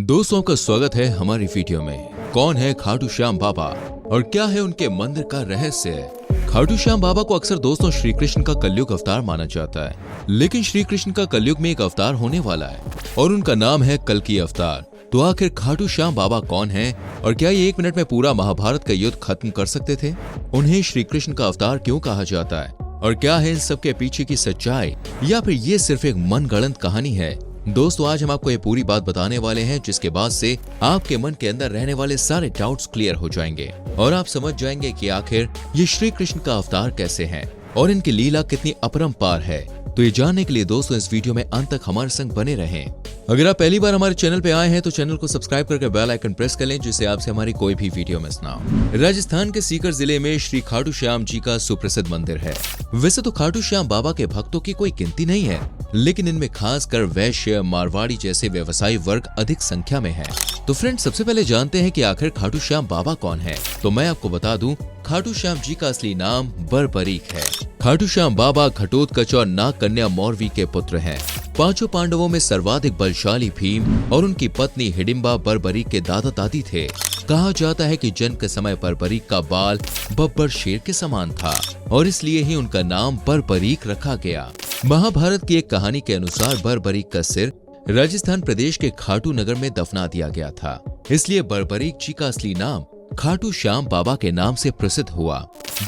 दोस्तों का स्वागत है हमारी वीडियो में। कौन है खाटू श्याम बाबा और क्या है उनके मंदिर का रहस्य? खाटू श्याम बाबा को अक्सर दोस्तों श्री कृष्ण का कलयुग अवतार माना जाता है, लेकिन श्री कृष्ण का कलयुग में एक अवतार होने वाला है और उनका नाम है कल्कि अवतार। तो आखिर खाटू श्याम बाबा कौन है और क्या ये 1 मिनट में पूरा महाभारत का युद्ध खत्म कर सकते थे? उन्हें श्री कृष्ण का अवतार क्यों कहा जाता है और क्या है इन सब के पीछे की सच्चाई, या फिर ये सिर्फ एक मनगढ़ंत कहानी है? दोस्तों आज हम आपको ये पूरी बात बताने वाले हैं, जिसके बाद से आपके मन के अंदर रहने वाले सारे डाउट्स क्लियर हो जाएंगे और आप समझ जाएंगे कि आखिर ये श्री कृष्ण का अवतार कैसे हैं और इनकी लीला कितनी अपरंपार है। तो ये जानने के लिए दोस्तों इस वीडियो में अंत तक हमारे संग बने रहें। अगर आप पहली बार हमारे चैनल पे आए हैं तो चैनल को सब्सक्राइब करके बेल आइकन प्रेस कर लें, जिससे आपसे हमारी कोई भी वीडियो मिस ना हो। राजस्थान के सीकर जिले में श्री खाटू श्याम जी का सुप्रसिद्ध मंदिर है। वैसे तो खाटू श्याम बाबा के भक्तों की कोई गिनती नहीं है, लेकिन इनमें खासकर वैश्य, मारवाड़ी जैसे व्यवसायी वर्ग अधिक संख्या में है। तो फ्रेंड्स सबसे पहले जानते हैं कि आखिर खाटू श्याम बाबा कौन है। तो मैं आपको बता दूं, खाटू श्याम जी का असली नाम बरबरीक है। खाटू श्याम बाबा घटोत्कच और नाग कन्या मौरवी के पुत्र हैं। 5 पांडवों में सर्वाधिक बलशाली भीम और उनकी पत्नी हिडिंबा बरबरीक के दादा दादी थे। कहा जाता है कि जन्म के समय बरबरीक का बाल बब्बर शेर के समान था और इसलिए ही उनका नाम बरबरीक रखा गया। महाभारत की एक कहानी के अनुसार बरबरीक का सिर राजस्थान प्रदेश के खाटू नगर में दफना दिया गया था, इसलिए बरबरीक जी का असली नाम खाटू श्याम बाबा के नाम से प्रसिद्ध हुआ।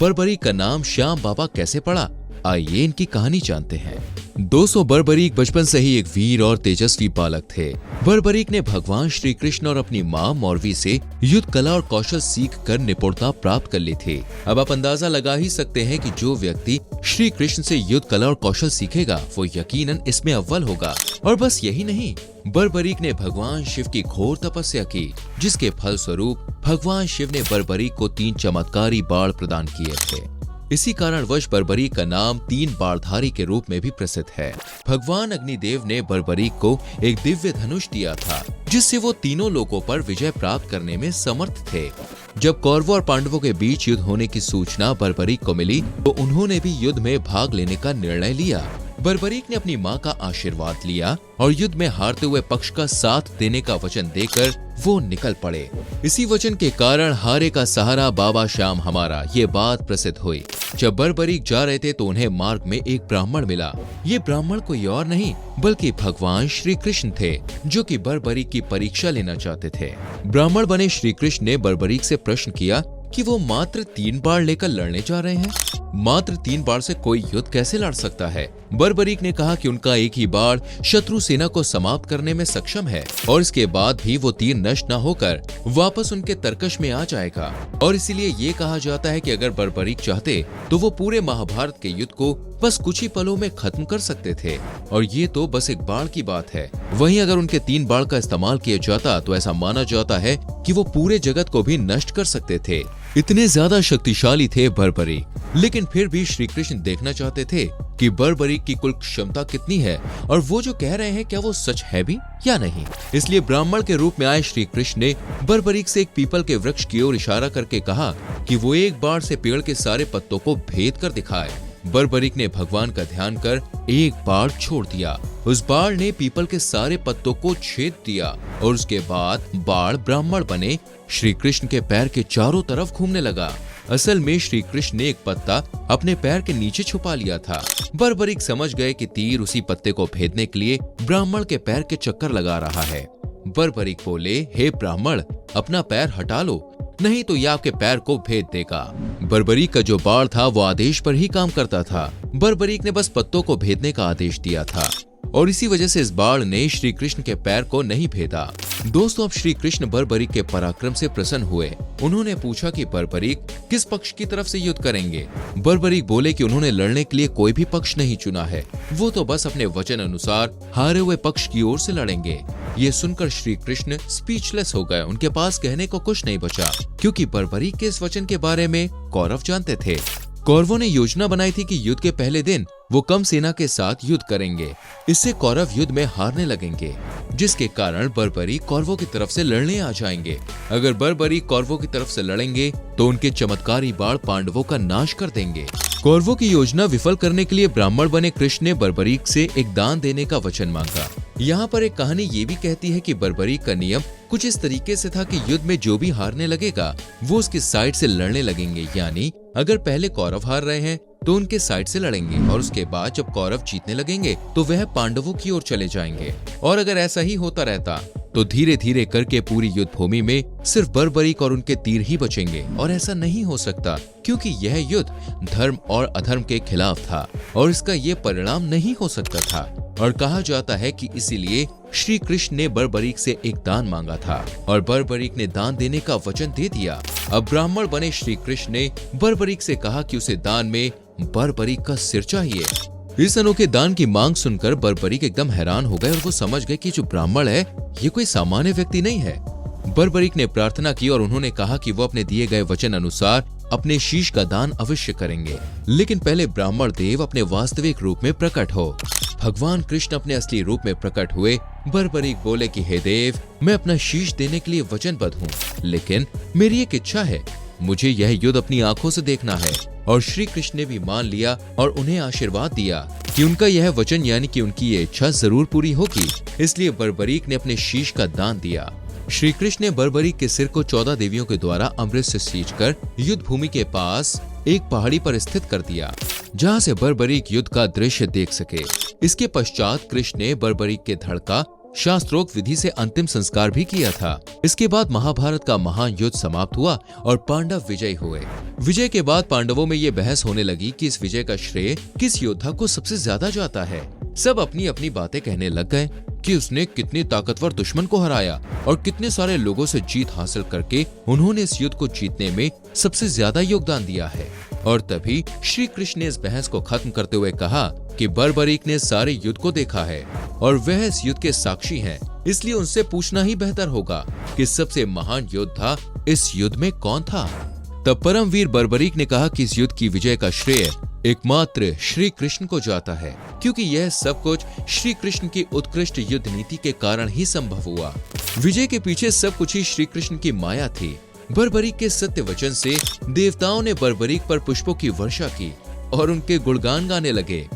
बरबरीक का नाम श्याम बाबा कैसे पड़ा, आइए इनकी कहानी जानते हैं। दोस्तों बरबरीक बचपन से ही एक वीर और तेजस्वी बालक थे। बरबरीक ने भगवान श्री कृष्ण और अपनी मां मौरवी से युद्ध कला और कौशल सीख कर निपुणता प्राप्त कर ली थी। अब आप अंदाजा लगा ही सकते हैं कि जो व्यक्ति श्री कृष्ण से युद्ध कला और कौशल सीखेगा वो यकीनन इसमें अव्वल होगा। और बस यही नहीं, बरबरीक ने भगवान शिव की घोर तपस्या की, जिसके फलस्वरूप भगवान शिव ने बरबरीक को 3 चमत्कारी बाण प्रदान किए थे। इसी कारणवश बरबरीक का नाम 3 बाणधारी के रूप में भी प्रसिद्ध है। भगवान अग्निदेव ने बरबरीक को एक दिव्य धनुष दिया था, जिससे वो तीनों लोकों पर विजय प्राप्त करने में समर्थ थे। जब कौरवों और पांडवों के बीच युद्ध होने की सूचना बरबरीक को मिली तो उन्होंने भी युद्ध में भाग लेने का निर्णय लिया। बरबरीक ने अपनी मां का आशीर्वाद लिया और युद्ध में हारते हुए पक्ष का साथ देने का वचन देकर वो निकल पड़े। इसी वचन के कारण हारे का सहारा बाबा श्याम हमारा, ये बात प्रसिद्ध हुई। जब बरबरीक जा रहे थे तो उन्हें मार्ग में एक ब्राह्मण मिला। ये ब्राह्मण कोई और नहीं बल्कि भगवान श्री कृष्ण थे, जो कि बरबरीक की परीक्षा लेना चाहते थे। ब्राह्मण बने श्री कृष्ण ने बरबरीक से प्रश्न किया कि वो मात्र 3 बाण लेकर लड़ने जा रहे हैं। मात्र 3 बाण से कोई युद्ध कैसे लड़ सकता है? बरबरीक ने कहा कि उनका एक ही बाण शत्रु सेना को समाप्त करने में सक्षम है और इसके बाद भी वो तीर नष्ट न होकर वापस उनके तरकश में आ जाएगा। और इसीलिए ये कहा जाता है कि अगर बरबरीक चाहते तो वो पूरे महाभारत के युद्ध को बस कुछ ही पलों में खत्म कर सकते थे। और ये तो बस एक बाण की बात है, वहीं अगर उनके 3 बाण का इस्तेमाल किया जाता तो ऐसा माना जाता है कि वो पूरे जगत को भी नष्ट कर सकते थे। इतने ज्यादा शक्तिशाली थे बरबरीक। लेकिन फिर भी श्री कृष्ण देखना चाहते थे कि बरबरीक की कुल क्षमता कितनी है और वो जो कह रहे हैं क्या वो सच है भी या नहीं। इसलिए ब्राह्मण के रूप में आए श्री कृष्ण ने बरबरीक से एक पीपल के वृक्ष की ओर इशारा करके कहा कि वो एक बाण से पेड़ के सारे पत्तों को भेद कर दिखाए। बरबरीक ने भगवान का ध्यान कर एक बाण छोड़ दिया। उस बाण ने पीपल के सारे पत्तों को छेद दिया और उसके बाद बाण ब्राह्मण बने श्री कृष्ण के पैर के चारों तरफ घूमने लगा। असल में श्री कृष्ण ने एक पत्ता अपने पैर के नीचे छुपा लिया था। बरबरीक समझ गए कि तीर उसी पत्ते को भेदने के लिए ब्राह्मण के पैर के चक्कर लगा रहा है। बरबरीक बोले, हे ब्राह्मण, अपना पैर हटा लो, नहीं तो यह आपके पैर को भेद देगा। बरबरीक का जो बाण था वो आदेश पर ही काम करता था। बरबरीक ने बस पत्तों को भेदने का आदेश दिया था और इसी वजह से इस बाण ने श्री कृष्ण के पैर को नहीं भेदा। दोस्तों अब श्री कृष्ण बरबरीक के पराक्रम से प्रसन्न हुए। उन्होंने पूछा कि बरबरीक किस पक्ष की तरफ से युद्ध करेंगे। बरबरीक बोले कि उन्होंने लड़ने के लिए कोई भी पक्ष नहीं चुना है, वो तो बस अपने वचन अनुसार हारे हुए पक्ष की ओर से लड़ेंगे। ये सुनकर श्री कृष्ण स्पीचलेस हो गए। उनके पास कहने को कुछ नहीं बचा, क्योंकि बरबरीक के इस वचन के बारे में कौरव जानते थे। कौरवों ने योजना बनाई थी कि युद्ध के पहले दिन वो कम सेना के साथ युद्ध करेंगे। इससे कौरव युद्ध में हारने लगेंगे, जिसके कारण बर्बरीक कौरवों की तरफ से लड़ने आ जाएंगे। अगर बर्बरीक कौरवों की तरफ से लड़ेंगे तो उनके चमत्कारी बाण पांडवों का नाश कर देंगे। कौरवों की योजना विफल करने के लिए ब्राह्मण बने कृष्ण ने बर्बरीक से एक दान देने का वचन मांगा। यहाँ पर एक कहानी ये भी कहती है कि बर्बरीक का नियम कुछ इस तरीके से था कि युद्ध में जो भी हारने लगेगा वो उसकी साइड से लड़ने लगेंगे। यानी अगर पहले कौरव हार रहे हैं तो उनके साइड से लड़ेंगे और उसके बाद जब कौरव जीतने लगेंगे तो वह पांडवों की ओर चले जाएंगे। और अगर ऐसा ही होता रहता तो धीरे धीरे करके पूरी युद्ध भूमि में सिर्फ बर्बरीक और उनके तीर ही बचेंगे। और ऐसा नहीं हो सकता, क्योंकि यह युद्ध धर्म और अधर्म के खिलाफ था और इसका ये परिणाम नहीं हो सकता था। और कहा जाता है कि इसीलिए श्री कृष्ण ने बर्बरीक से एक दान मांगा था और बर्बरीक ने दान देने का वचन दे दिया। अब ब्राह्मण बने श्री कृष्ण ने बर्बरीक से कहा कि उसे दान में बर्बरीक का सिर चाहिए। इस अनोखे दान की मांग सुनकर बर्बरीक एकदम हैरान हो गए और वो समझ गए कि जो ब्राह्मण है ये कोई सामान्य व्यक्ति नहीं है। बर्बरीक ने प्रार्थना की और उन्होंने कहा कि वो अपने दिए गए वचन अनुसार अपने शीश का दान अवश्य करेंगे, लेकिन पहले ब्राह्मण देव अपने वास्तविक रूप में प्रकट हो। भगवान कृष्ण अपने असली रूप में प्रकट हुए। बर्बरीक बोले कि हे देव, मैं अपना शीश देने के लिए वचनबद्ध हूँ, लेकिन मेरी एक इच्छा है, मुझे यह युद्ध अपनी आंखों से देखना है। और श्री कृष्ण ने भी मान लिया और उन्हें आशीर्वाद दिया कि उनका यह वचन यानी कि उनकी ये इच्छा जरूर पूरी होगी। इसलिए बर्बरीक ने अपने शीश का दान दिया। श्री कृष्ण ने बर्बरीक के सिर को 14 देवियों के द्वारा अमृत से सींचकर युद्ध भूमि के पास एक पहाड़ी पर स्थित कर दिया, जहां से बर्बरीक युद्ध का दृश्य देख सके। इसके पश्चात कृष्ण ने बर्बरीक के धड़ का शास्त्रोक्त विधि से अंतिम संस्कार भी किया था। इसके बाद महाभारत का महान युद्ध समाप्त हुआ और पांडव विजयी हुए। विजय के बाद पांडवों में ये बहस होने लगी कि इस विजय का श्रेय किस योद्धा को सबसे ज्यादा जाता है। सब अपनी अपनी बातें कहने लग गए कि उसने कितने ताकतवर दुश्मन को हराया और कितने सारे लोगों से जीत हासिल करके उन्होंने इस युद्ध को जीतने में सबसे ज्यादा योगदान दिया है। और तभी श्री कृष्ण ने इस बहस को खत्म करते हुए कहा कि बर्बरीक ने सारे युद्ध को देखा है और वह इस युद्ध के साक्षी हैं, इसलिए उनसे पूछना ही बेहतर होगा कि सबसे महान योद्धा इस युद्ध में कौन था। तब परमवीर बर्बरीक ने कहा कि इस युद्ध की विजय का श्रेय एकमात्र श्री कृष्ण को जाता है, क्योंकि यह सब कुछ श्री कृष्ण की उत्कृष्ट युद्ध नीति के कारण ही संभव हुआ। विजय के पीछे सब कुछ ही श्री कृष्ण की माया थी। बर्बरीक के सत्य वचन से देवताओं ने बर्बरीक पर पुष्पों की वर्षा की और उनके गुणगान गाने लगे।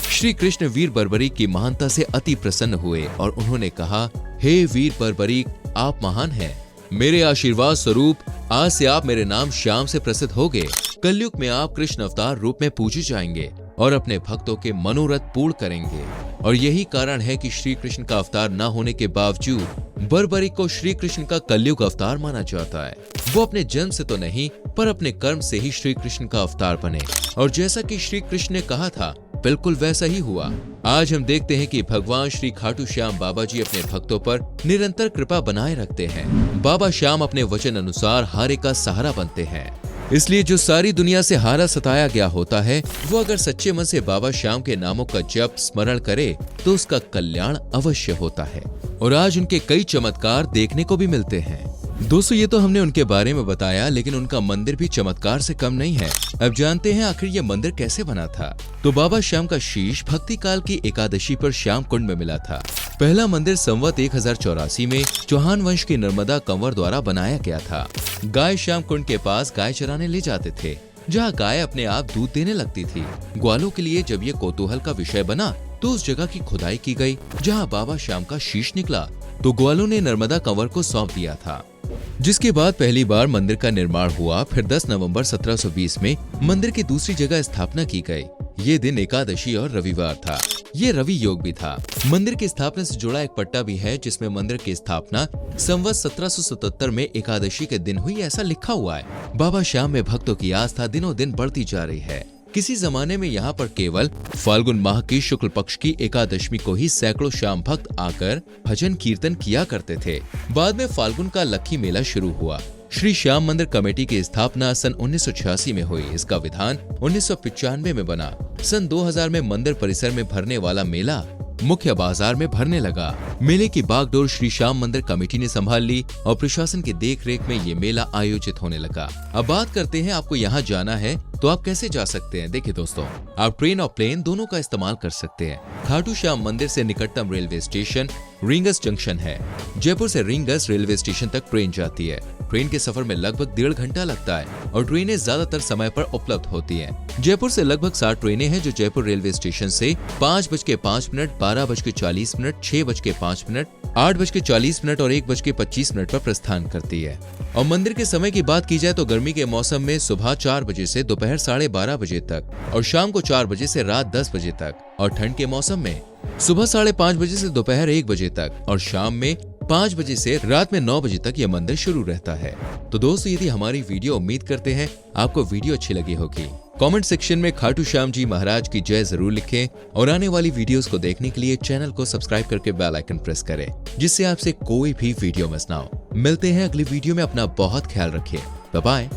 श्री कृष्ण वीर बर्बरीक की महानता से अति प्रसन्न हुए और उन्होंने कहा, हे वीर बर्बरीक, आप महान हैं। मेरे आशीर्वाद स्वरूप आज से आप मेरे नाम श्याम से प्रसिद्ध होंगे। कलयुग में आप कृष्ण अवतार रूप में पूजे जाएंगे और अपने भक्तों के मनोरथ पूर्ण करेंगे। और यही कारण है कि श्री कृष्ण का अवतार न होने के बावजूद बर्बरीक को श्री कृष्ण का कलयुग अवतार माना जाता है। वो अपने जन्म से तो नहीं, पर अपने कर्म से ही श्री कृष्ण का अवतार बने। और जैसा कि श्री कृष्ण ने कहा था, बिल्कुल वैसा ही हुआ। आज हम देखते हैं कि भगवान श्री खाटू श्याम बाबा जी अपने भक्तों पर निरंतर कृपा बनाए रखते हैं। बाबा श्याम अपने वचन अनुसार हारे का सहारा बनते हैं। इसलिए जो सारी दुनिया से हारा सताया गया होता है, वो अगर सच्चे मन से बाबा श्याम के नामों का जप स्मरण करे तो उसका कल्याण अवश्य होता है। और आज उनके कई चमत्कार देखने को भी मिलते हैं। दोस्तों, ये तो हमने उनके बारे में बताया, लेकिन उनका मंदिर भी चमत्कार से कम नहीं है। अब जानते हैं आखिर ये मंदिर कैसे बना था। तो बाबा श्याम का शीश भक्ति काल की एकादशी पर श्याम कुंड में मिला था। पहला मंदिर संवत 1084 में चौहान वंश के नर्मदा कंवर द्वारा बनाया गया था। गाय श्याम कुंड के पास गाय चराने ले जाते थे, जहाँ गाय अपने आप दूध देने लगती थी। ग्वालों के लिए जब ये कौतूहल का विषय बना तो उस जगह की खुदाई की गई जहाँ बाबा श्याम का शीश निकला। तो ग्वालों ने नर्मदा कंवर को सौंप दिया था, जिसके बाद पहली बार मंदिर का निर्माण हुआ। फिर 10 नवंबर 1720 में मंदिर की दूसरी जगह स्थापना की गई। ये दिन एकादशी और रविवार था। ये रवि योग भी था। मंदिर की स्थापना से जुड़ा एक पट्टा भी है, जिसमें मंदिर की स्थापना संवत 1777 में एकादशी के दिन हुई, ऐसा लिखा हुआ है। बाबा श्याम में भक्तों की आस्था दिनों दिन बढ़ती जा रही है। किसी जमाने में यहाँ पर केवल फाल्गुन माह की शुक्ल पक्ष की एकादशी को ही सैकड़ों श्याम भक्त आकर भजन कीर्तन किया करते थे। बाद में फाल्गुन का लक्खी मेला शुरू हुआ। श्री श्याम मंदिर कमेटी की स्थापना सन 1986 में हुई। इसका विधान 1995 में बना। सन 2000 में मंदिर परिसर में भरने वाला मेला मुख्य बाजार में भरने लगा। मेले की बागडोर श्री श्याम मंदिर कमेटी ने संभाल ली और प्रशासन की देखरेख में ये मेला आयोजित होने लगा। अब बात करते हैं, आपको यहाँ जाना है तो आप कैसे जा सकते हैं। देखिए दोस्तों, आप ट्रेन और प्लेन दोनों का इस्तेमाल कर सकते हैं। खाटू श्याम मंदिर से निकटतम रेलवे स्टेशन रींगस जंक्शन है। जयपुर से रींगस रेलवे स्टेशन तक ट्रेन जाती है। ट्रेन के सफर में लगभग 1.5 घंटा लगता है और ट्रेनें ज्यादातर समय पर उपलब्ध होती हैं। जयपुर से लगभग 60 ट्रेनें हैं जो जयपुर रेलवे स्टेशन से 5:05, 12:40, 6:05, 8:40 और 1:25 पर प्रस्थान करती है। और मंदिर के समय की बात की जाए तो गर्मी के मौसम में सुबह 4 बजे से दोपहर 12:30 बजे तक और शाम को 4 बजे से रात 10 बजे तक, और ठंड के मौसम में सुबह 5:30 बजे से दोपहर 1 बजे तक और शाम में 5 बजे से रात में 9 बजे तक यह मंदिर शुरू रहता है। तो दोस्तों, यदि हमारी वीडियो, उम्मीद करते हैं आपको वीडियो अच्छी लगी होगी। कमेंट सेक्शन में खाटू श्याम जी महाराज की जय जरूर लिखें और आने वाली वीडियोस को देखने के लिए चैनल को सब्सक्राइब करके बेल आइकन प्रेस करें, जिससे आपसे कोई भी वीडियो मिस ना हो। मिलते हैं अगली वीडियो में। अपना बहुत ख्याल रखिए। Bye bye.